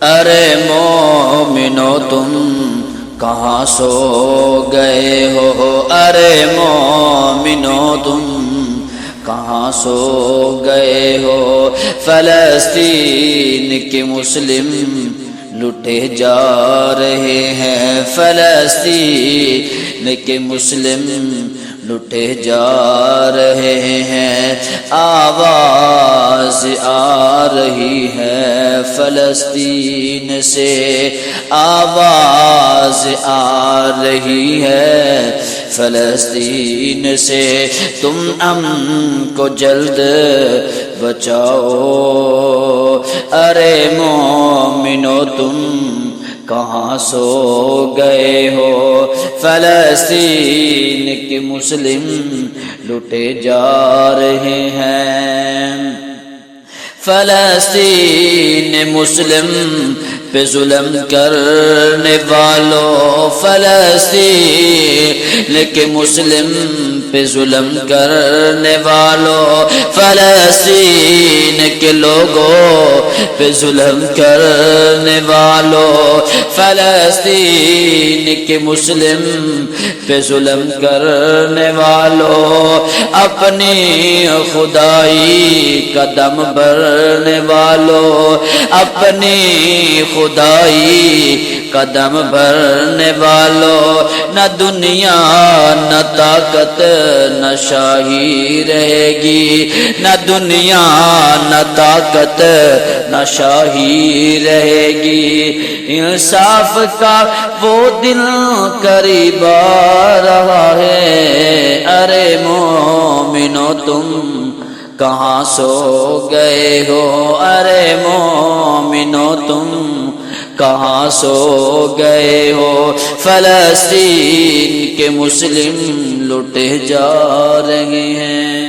ارے مومنو تم کہاں سو گئے ہو، ارے مومنو تم کہاں سو گئے ہو، فلسطین کے مسلم لٹے جا رہے ہیں، فلسطین کے مسلم لٹے جا رہے ہیں، آواز آ رہی ہے فلسطین سے، آواز آ رہی ہے فلسطین سے، تم امن کو جلد بچاؤ، ارے مومنو تم کہاں سو گئے ہو، فلسطین کے مسلم لٹے جا رہے ہیں، فلسطین مسلم پہ ظلم کرنے والوں، فلسطین کے مسلم پہ ظلم کرنے والوں، فلسطین کے لوگوں پہ ظلم کرنے والوں، فلسطین کے مسلم پہ ظلم کرنے والوں، اپنی خدائی کا دم بھرنے والوں، اپنی خدائی قدم بھرنے والوں، نہ دنیا نہ طاقت نہ شاہی رہے گی، نہ دنیا نہ طاقت نہ شاہی رہے گی، انصاف کا وہ دن قریب آ رہا ہے، ارے مومنو تم کہاں سو گئے ہو، ارے مومنو تم کہاں سو گئے ہو، فلسطین کے مسلم لٹے جا رہے ہیں۔